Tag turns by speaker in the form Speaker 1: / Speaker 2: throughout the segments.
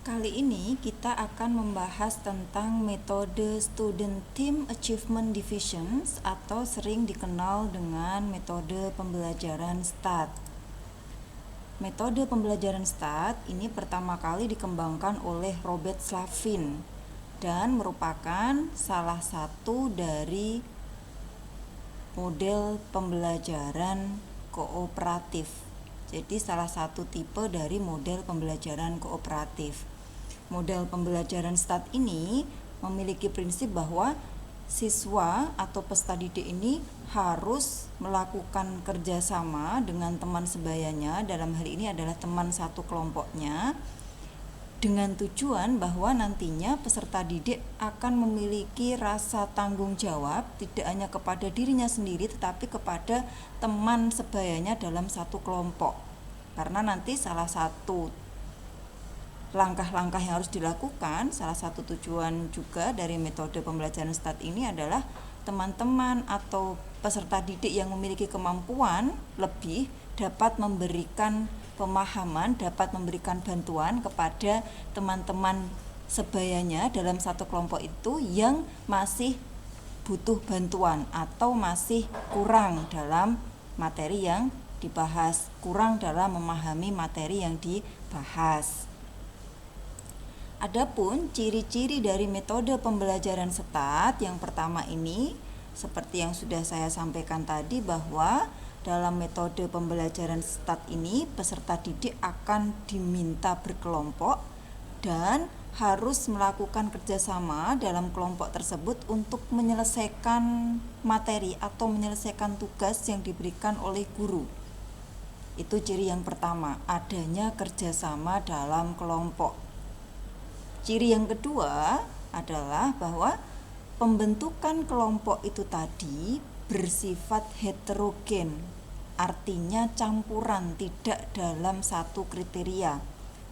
Speaker 1: Kali ini kita akan membahas tentang metode Student Team Achievement Divisions atau sering dikenal dengan metode pembelajaran STAT. Metode pembelajaran STAT ini pertama kali dikembangkan oleh Robert Slavin dan merupakan salah satu dari model pembelajaran kooperatif. Jadi salah satu tipe dari model pembelajaran kooperatif. Model pembelajaran STAT ini memiliki prinsip bahwa siswa atau peserta didik ini harus melakukan kerjasama dengan teman sebayanya, dalam hal ini adalah teman satu kelompoknya, dengan tujuan bahwa nantinya peserta didik akan memiliki rasa tanggung jawab tidak hanya kepada dirinya sendiri tetapi kepada teman sebayanya dalam satu kelompok. Karena nanti salah satu langkah-langkah yang harus dilakukan, salah satu tujuan juga dari metode pembelajaran STAT ini adalah teman-teman atau peserta didik yang memiliki kemampuan lebih dapat memberikan pemahaman, dapat memberikan bantuan kepada teman-teman sebayanya dalam satu kelompok itu yang masih butuh bantuan atau masih kurang dalam materi yang dibahas, kurang dalam memahami materi yang dibahas. Adapun ciri-ciri dari metode pembelajaran STAT yang pertama ini, seperti yang sudah saya sampaikan tadi, bahwa dalam metode pembelajaran STAT ini peserta didik akan diminta berkelompok dan harus melakukan kerjasama dalam kelompok tersebut untuk menyelesaikan materi atau menyelesaikan tugas yang diberikan oleh guru. Itu ciri yang pertama, adanya kerjasama dalam kelompok. Ciri yang kedua adalah bahwa pembentukan kelompok itu tadi bersifat heterogen, artinya campuran, tidak dalam satu kriteria.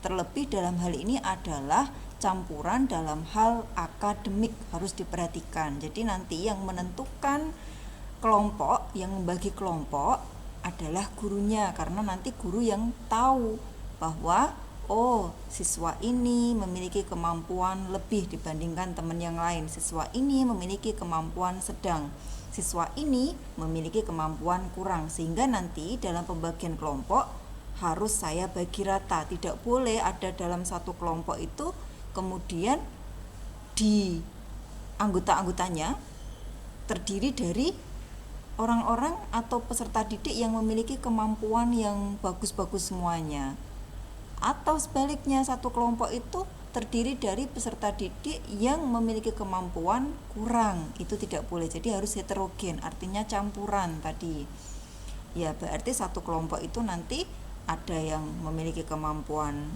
Speaker 1: Terlebih dalam hal ini adalah campuran dalam hal akademik, harus diperhatikan. Jadi nanti yang menentukan kelompok, yang membagi kelompok adalah gurunya, karena nanti guru yang tahu bahwa siswa ini memiliki kemampuan lebih dibandingkan teman yang lain, siswa ini memiliki kemampuan sedang, siswa ini memiliki kemampuan kurang, sehingga nanti dalam pembagian kelompok harus saya bagi rata. Tidak boleh ada dalam satu kelompok itu kemudian di anggota-anggotanya terdiri dari orang-orang atau peserta didik yang memiliki kemampuan yang bagus-bagus semuanya, atau sebaliknya satu kelompok itu terdiri dari peserta didik yang memiliki kemampuan kurang. Itu tidak boleh. Jadi harus heterogen, artinya campuran tadi. Ya, berarti satu kelompok itu nanti ada yang memiliki kemampuan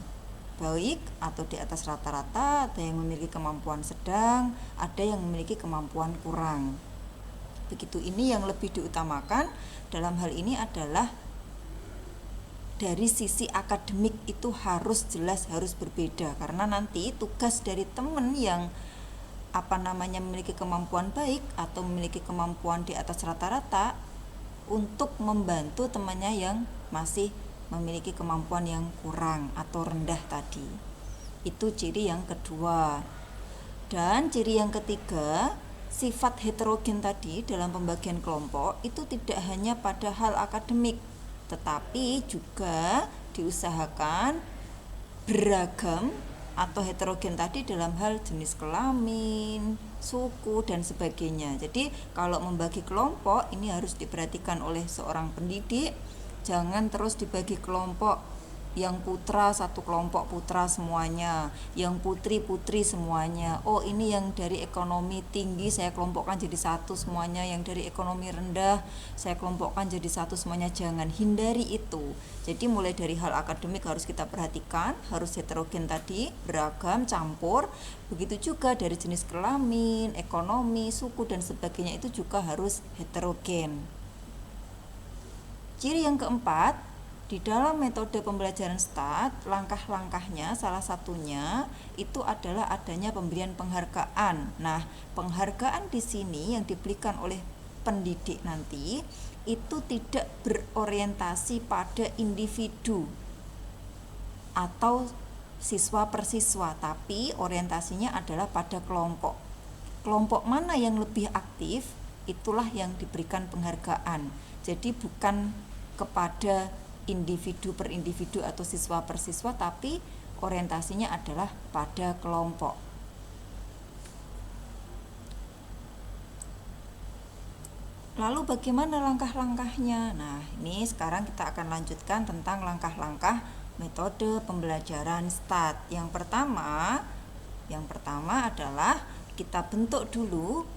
Speaker 1: baik atau di atas rata-rata, ada yang memiliki kemampuan sedang, ada yang memiliki kemampuan kurang. Begitu. Ini yang lebih diutamakan dalam hal ini adalah dari sisi akademik itu harus jelas, harus berbeda, karena nanti tugas dari teman yang memiliki kemampuan baik atau memiliki kemampuan di atas rata-rata untuk membantu temannya yang masih memiliki kemampuan yang kurang atau rendah tadi. Itu ciri yang kedua. Dan ciri yang ketiga, sifat heterogen tadi dalam pembagian kelompok itu tidak hanya pada hal akademik, tetapi juga diusahakan beragam atau heterogen tadi dalam hal jenis kelamin, suku, dan sebagainya. Jadi kalau membagi kelompok ini harus diperhatikan oleh seorang pendidik. Jangan terus dibagi kelompok, yang putra satu kelompok putra semuanya, yang putri semuanya. Ini yang dari ekonomi tinggi saya kelompokkan jadi satu semuanya, yang dari ekonomi rendah saya kelompokkan jadi satu semuanya. Jangan, hindari itu. Jadi mulai dari hal akademik harus kita perhatikan, harus heterogen tadi, beragam, campur. Begitu juga dari jenis kelamin, ekonomi, suku, dan sebagainya itu juga harus heterogen. Ciri yang keempat, di dalam metode pembelajaran STAT, langkah-langkahnya salah satunya itu adalah adanya pemberian penghargaan. Nah, penghargaan di sini yang diberikan oleh pendidik nanti itu tidak berorientasi pada individu atau siswa per siswa, tapi orientasinya adalah pada kelompok. Kelompok mana yang lebih aktif, itulah yang diberikan penghargaan. Jadi bukan kepada individu per individu atau siswa per siswa, tapi orientasinya adalah pada kelompok. Lalu bagaimana langkah-langkahnya? Nah, ini sekarang kita akan lanjutkan tentang langkah-langkah metode pembelajaran STAT. Yang pertama adalah kita bentuk dulu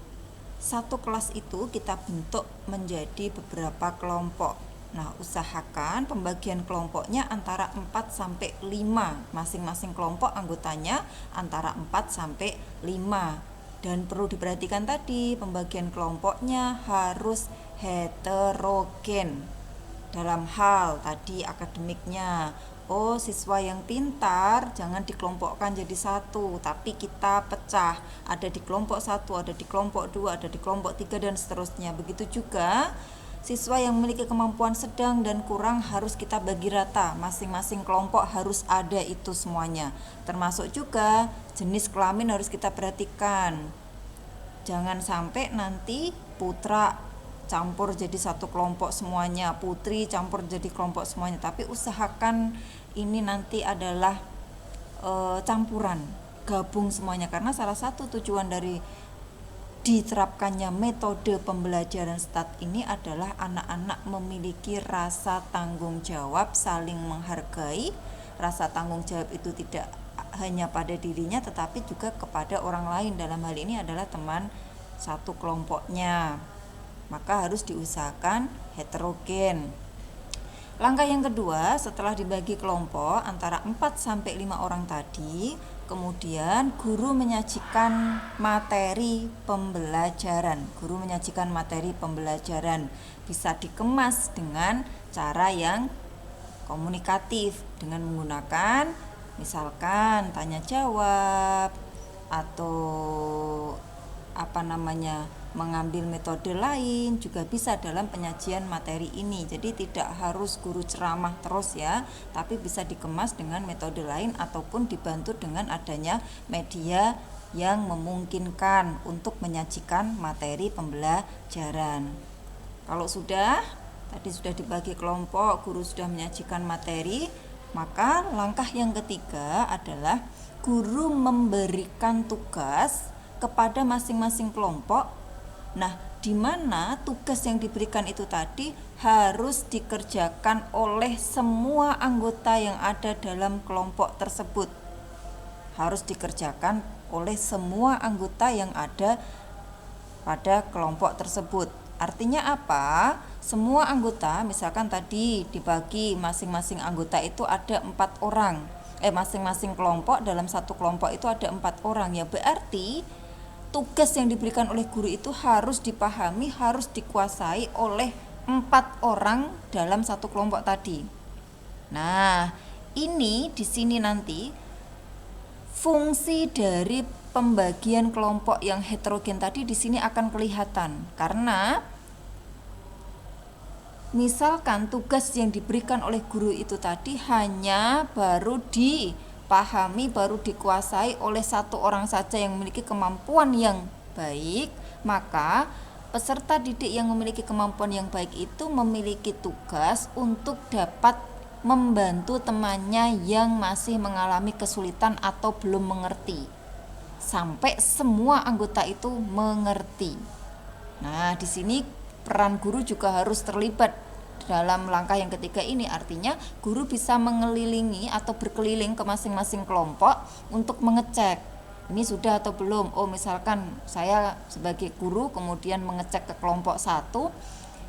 Speaker 1: satu kelas itu, kita bentuk menjadi beberapa kelompok. Nah, usahakan pembagian kelompoknya antara 4 sampai 5. Masing-masing kelompok anggotanya antara 4 sampai 5. Dan perlu diperhatikan tadi, pembagian kelompoknya harus heterogen dalam hal tadi akademiknya. Oh, siswa yang pintar jangan dikelompokkan jadi satu, tapi kita pecah. Ada di kelompok 1, ada di kelompok 2, ada di kelompok 3, dan seterusnya. Begitu juga siswa yang memiliki kemampuan sedang dan kurang harus kita bagi rata. Masing-masing kelompok harus ada itu semuanya. Termasuk juga jenis kelamin harus kita perhatikan. Jangan sampai nanti putra campur jadi satu kelompok semuanya, putri campur jadi kelompok semuanya. Tapi usahakan ini nanti adalah campuran, gabung semuanya. Karena salah satu tujuan dari diterapkannya metode pembelajaran STAT ini adalah anak-anak memiliki rasa tanggung jawab, saling menghargai. Rasa tanggung jawab itu tidak hanya pada dirinya tetapi juga kepada orang lain, dalam hal ini adalah teman satu kelompoknya. Maka harus diusahakan heterogen. Langkah yang kedua, setelah dibagi kelompok antara 4 sampai 5 orang tadi, kemudian guru menyajikan materi pembelajaran. Bisa dikemas dengan cara yang komunikatif dengan menggunakan misalkan tanya jawab atau mengambil metode lain juga bisa dalam penyajian materi ini. Jadi tidak harus guru ceramah terus ya, tapi bisa dikemas dengan metode lain ataupun dibantu dengan adanya media yang memungkinkan untuk menyajikan materi pembelajaran. Kalau tadi sudah dibagi kelompok, guru sudah menyajikan materi, maka langkah yang ketiga adalah guru memberikan tugas kepada masing-masing kelompok. Nah, di mana tugas yang diberikan itu tadi harus dikerjakan oleh semua anggota yang ada dalam kelompok tersebut. Harus dikerjakan oleh semua anggota yang ada pada kelompok tersebut. Artinya apa? Semua anggota, misalkan tadi dibagi masing-masing anggota itu ada 4 orang. Masing-masing kelompok dalam satu kelompok itu ada 4 orang. Ya berarti tugas yang diberikan oleh guru itu harus dipahami, harus dikuasai oleh 4 orang dalam satu kelompok tadi. Nah, ini di sini nanti fungsi dari pembagian kelompok yang heterogen tadi di sini akan kelihatan. Karena misalkan tugas yang diberikan oleh guru itu tadi hanya baru dipahami, baru dikuasai oleh satu orang saja yang memiliki kemampuan yang baik, maka peserta didik yang memiliki kemampuan yang baik itu memiliki tugas untuk dapat membantu temannya yang masih mengalami kesulitan atau belum mengerti, sampai semua anggota itu mengerti. Nah, di sini peran guru juga harus terlibat dalam langkah yang ketiga ini. Artinya guru bisa mengelilingi atau berkeliling ke masing-masing kelompok untuk mengecek ini sudah atau belum. Oh, misalkan saya sebagai guru kemudian mengecek ke kelompok 1,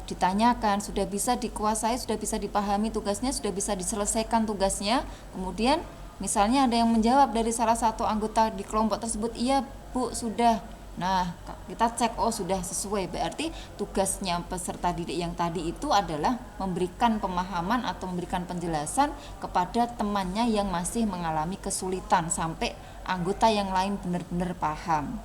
Speaker 1: ditanyakan sudah bisa dikuasai, sudah bisa dipahami tugasnya, sudah bisa diselesaikan tugasnya. Kemudian misalnya ada yang menjawab dari salah satu anggota di kelompok tersebut, iya Bu, sudah. Nah, kita cek, oh sudah sesuai. Berarti tugasnya peserta didik yang tadi itu adalah memberikan pemahaman atau memberikan penjelasan kepada temannya yang masih mengalami kesulitan sampai anggota yang lain benar-benar paham.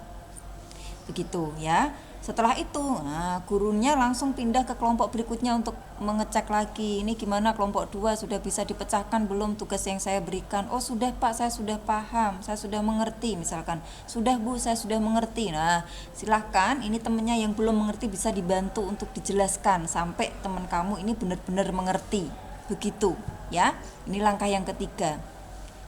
Speaker 1: Begitu ya. Setelah itu, gurunya langsung pindah ke kelompok berikutnya untuk mengecek lagi. Ini gimana kelompok 2 sudah bisa dipecahkan belum tugas yang saya berikan? Oh sudah Pak, saya sudah paham, saya sudah mengerti misalkan. Sudah Bu, saya sudah mengerti. Nah silahkan ini temennya yang belum mengerti bisa dibantu untuk dijelaskan sampai teman kamu ini benar-benar mengerti. Begitu ya, ini langkah yang ketiga.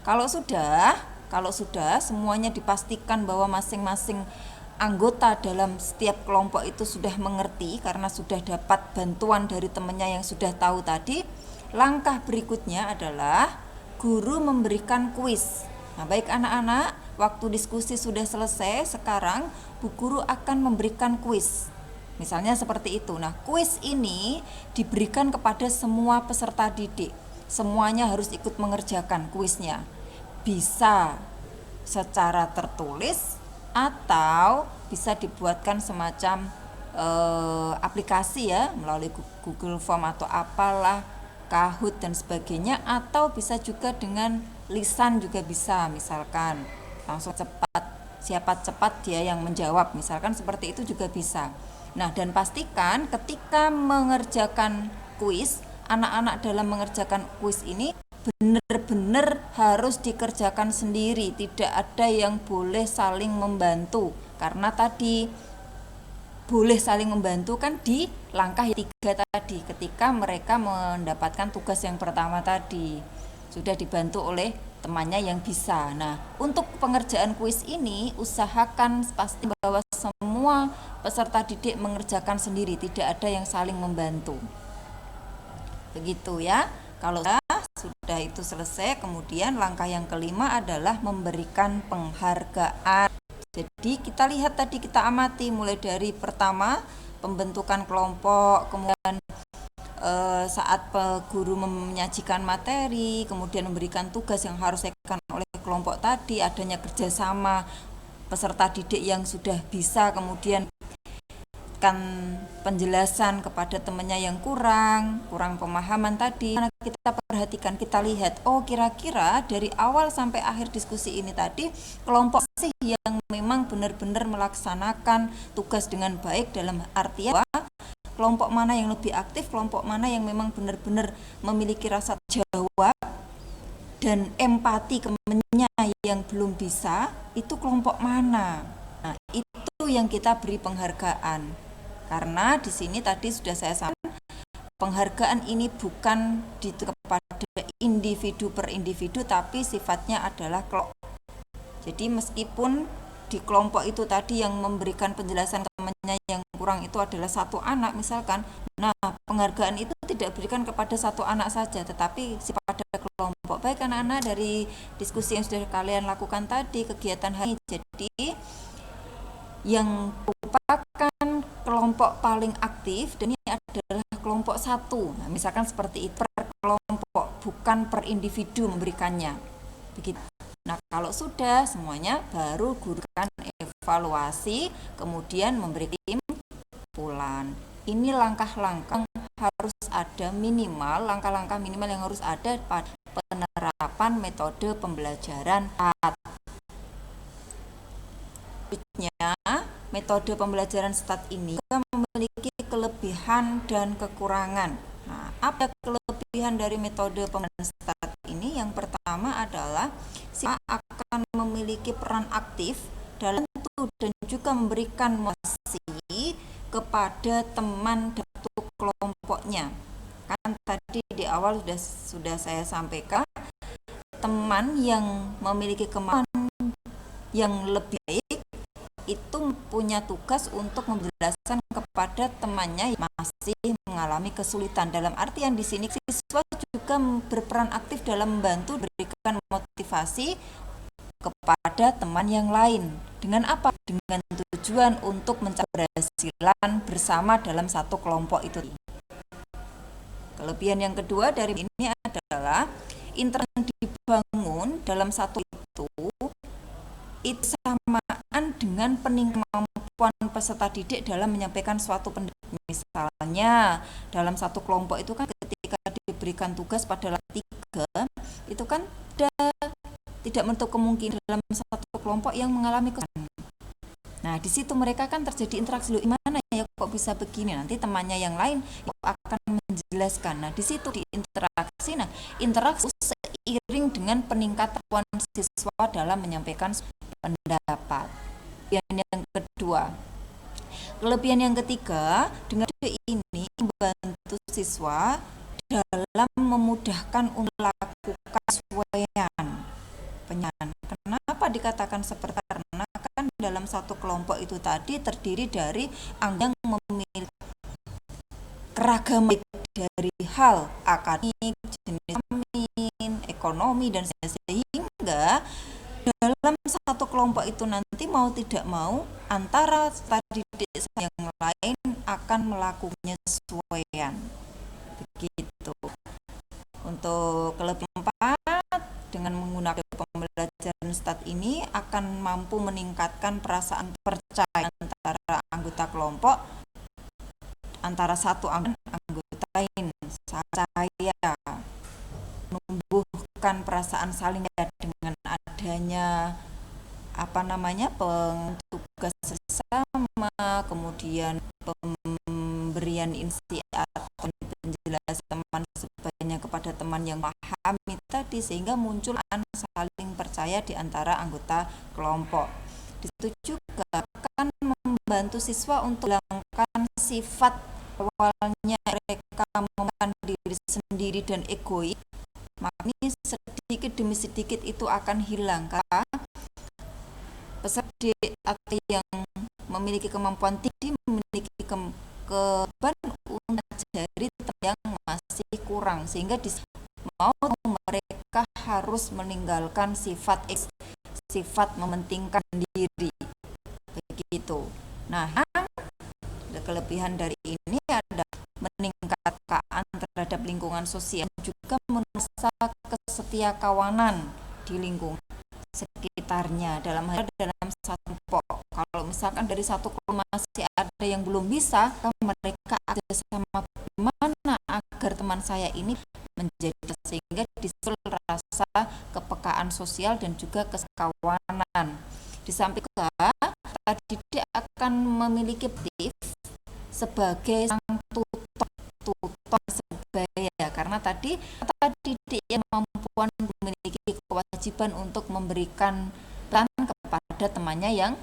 Speaker 1: Kalau sudah semuanya dipastikan bahwa masing-masing anggota dalam setiap kelompok itu sudah mengerti karena sudah dapat bantuan dari temannya yang sudah tahu tadi, langkah berikutnya adalah guru memberikan kuis. Nah, baik anak-anak, waktu diskusi sudah selesai, sekarang Bu Guru akan memberikan kuis. Misalnya seperti itu. Nah, kuis ini diberikan kepada semua peserta didik. Semuanya harus ikut mengerjakan kuisnya. Bisa secara tertulis atau bisa dibuatkan semacam aplikasi ya, melalui Google Form atau apalah, Kahoot dan sebagainya, atau bisa juga dengan lisan juga bisa, misalkan langsung siapa cepat dia yang menjawab, misalkan seperti itu juga bisa. Nah, dan pastikan ketika mengerjakan kuis, anak-anak dalam mengerjakan kuis ini benar-benar harus dikerjakan sendiri, tidak ada yang boleh saling membantu, karena tadi boleh saling membantu kan di langkah 3 tadi, ketika mereka mendapatkan tugas yang pertama tadi sudah dibantu oleh temannya yang bisa. Nah, untuk pengerjaan kuis ini usahakan pasti bahwa semua peserta didik mengerjakan sendiri, tidak ada yang saling membantu. Begitu ya. Kalau sudah itu selesai, kemudian langkah yang kelima adalah memberikan penghargaan. Jadi kita lihat tadi, kita amati mulai dari pertama pembentukan kelompok, kemudian saat guru menyajikan materi, kemudian memberikan tugas yang harus dilakukan oleh kelompok tadi, adanya kerjasama peserta didik yang sudah bisa kemudian penjelasan kepada temannya yang kurang pemahaman tadi. Karena kita perhatikan, kita lihat, oh kira-kira dari awal sampai akhir diskusi ini tadi kelompok sih yang memang benar-benar melaksanakan tugas dengan baik, dalam artian kelompok mana yang lebih aktif, kelompok mana yang memang benar-benar memiliki rasa jawab dan empati ke temannya yang belum bisa, itu kelompok mana. Nah, itu yang kita beri penghargaan. Karena di sini tadi sudah saya sampaikan, penghargaan ini bukan kepada individu per individu, tapi sifatnya adalah kelompok. Jadi meskipun di kelompok itu tadi yang memberikan penjelasan temannya yang kurang itu adalah satu anak misalkan, nah penghargaan itu tidak diberikan kepada satu anak saja, tetapi pada kelompok. Baik anak-anak, dari diskusi yang sudah kalian lakukan tadi, kegiatan hari ini, jadi yang merupakan kelompok paling aktif dan ini adalah kelompok 1. Nah, misalkan seperti itu, per kelompok, bukan per individu memberikannya. Begitu. Nah, kalau sudah semuanya, baru guru akan evaluasi, kemudian memberi kesimpulan. Ini langkah-langkah harus ada minimal, langkah-langkah minimal yang harus ada pada penerapan metode pembelajaran. Metode pembelajaran STAT ini memiliki kelebihan dan kekurangan. Nah, apa kelebihan dari metode pembelajaran STAT ini? Yang pertama adalah siswa akan memiliki peran aktif dalam itu dan juga memberikan motivasi kepada teman dan kelompoknya. Kan tadi di awal sudah saya sampaikan, teman yang memiliki kemampuan yang lebih baik itu punya tugas untuk menjelaskan kepada temannya yang masih mengalami kesulitan. Dalam artian di sini siswa juga berperan aktif dalam membantu berikan motivasi kepada teman yang lain. Dengan apa? Dengan tujuan untuk mencapai keberhasilan bersama dalam satu kelompok itu. Kelebihan yang kedua dari ini adalah interaksi yang dibangun dalam satu itu samaan dengan peningkatan kemampuan peserta didik dalam menyampaikan suatu pendapat. Misalnya dalam satu kelompok itu kan ketika diberikan tugas pada 3, itu kan tidak menutup kemungkinan dalam satu kelompok yang mengalami kesulitan. Nah, di situ mereka kan terjadi interaksi. Gimana ya kok bisa begini? Nanti temannya yang lain akan menjelaskan. Nah, di situ di interaksi. Nah, interaksi seiring dengan peningkatan siswa dalam menyampaikan pendapat. Yang kedua, kelebihan yang ketiga, dengan ini membantu siswa dalam memudahkan untuk melakukan penyesuaian. Kenapa dikatakan seperti karena kan dalam satu kelompok itu tadi terdiri dari anggota yang memiliki keragaman dari hal akademik, jenis kelamin, ekonomi dan sehingga dalam satu kelompok itu nanti mau tidak mau antara tadi yang lain akan melakukan penyesuaian. Begitu. Untuk kelebihan 4, dengan menggunakan pembelajaran STAT ini akan mampu meningkatkan perasaan percaya antara anggota kelompok, antara satu anggota lain, saya menumbuhkan perasaan saling dengan adanya tugas bersama, kemudian pemberian insiat atau penjelasan teman sebanyak kepada teman yang memahami tadi, sehingga muncul saling percaya di antara anggota kelompok. Di situ juga akan membantu siswa untuk menghilangkan sifat awalnya mereka mementingkan diri sendiri dan egois. Maka ini sedikit demi sedikit itu akan hilang karena peserta atau yang memiliki kemampuan tinggi memiliki kebeban untuk mengajari yang masih kurang, sehingga mau mereka harus meninggalkan sifat mementingkan diri. Begitu. Nah, kelebihan dari ini ada meningkatkan terhadap lingkungan sosial, juga menumbuhkan kesetiakawanan di lingkungan sekitarnya dalam satu kelompok. Kalau misalkan dari satu kelompok masih ada yang belum bisa, mereka ada sama bagaimana agar teman saya ini menjadi, sehingga disitu rasa kepekaan sosial dan juga kesekawanan. Di samping itu, didik akan memiliki aktif sebagai sang tutor sebaya, karena tadi didik yang mampuan memiliki kewajiban untuk memberikan peran kepada temannya yang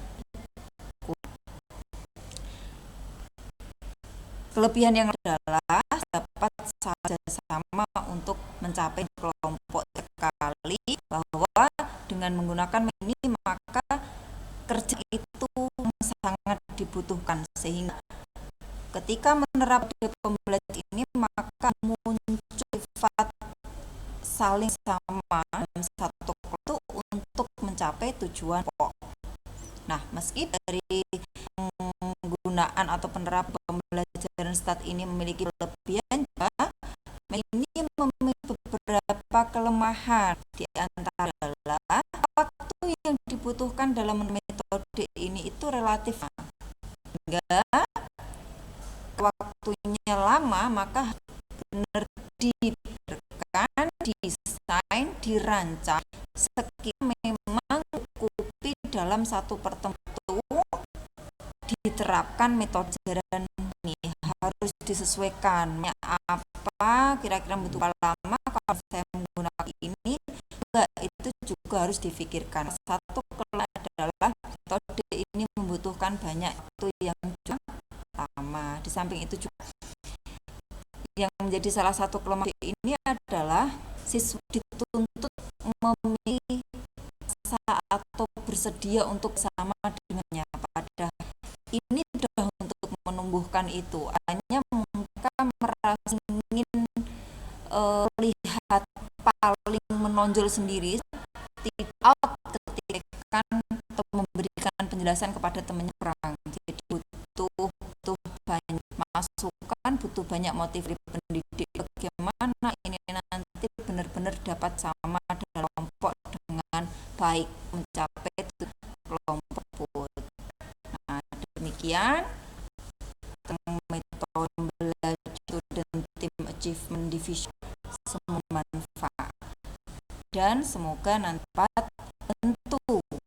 Speaker 1: kelebihan yang adalah dapat saja sama untuk mencapai kelompok sekali, bahwa dengan menggunakan ini maka kerja itu sangat dibutuhkan, sehingga ketika menerapkan pembelajaran ini maka muncul sifat saling sama dalam satu kelompok untuk mencapai tujuan pokok. Nah, meski dari penggunaan atau penerapan pembelajaran STAT ini memiliki kelebihan, ini memiliki beberapa kelemahan. Di antara adalah waktu yang dibutuhkan dalam metode ini itu relatif, hingga waktunya lama, maka benar diberikan, desain, dirancang sekiranya memang cukupi dalam satu pertemuan diterapkan metode pembelajaran ini, harus disesuaikan apa kira-kira butuh lama kalau saya menggunakan ini, enggak, itu juga harus difikirkan. Satu adalah metode ini membutuhkan banyak waktu yang lama. Di samping itu juga yang menjadi salah satu kelemahan ini adalah siswa dituntut memilih atau bersedia untuk sama dengannya, pada ini sudah untuk menumbuhkan itu, hanya mereka merasa ingin lihat paling menonjol sendiri, tidak ketika atau memberikan penjelasan kepada temannya kurang. Jadi butuh banyak masukan, butuh banyak motif pendidik, bagaimana ini nanti benar-benar dapat sama dalam kelompok dengan baik mencapai kelompok pun. Nah, demikian metode belajar dan tim achievement division, semoga bermanfaat dan semoga nanti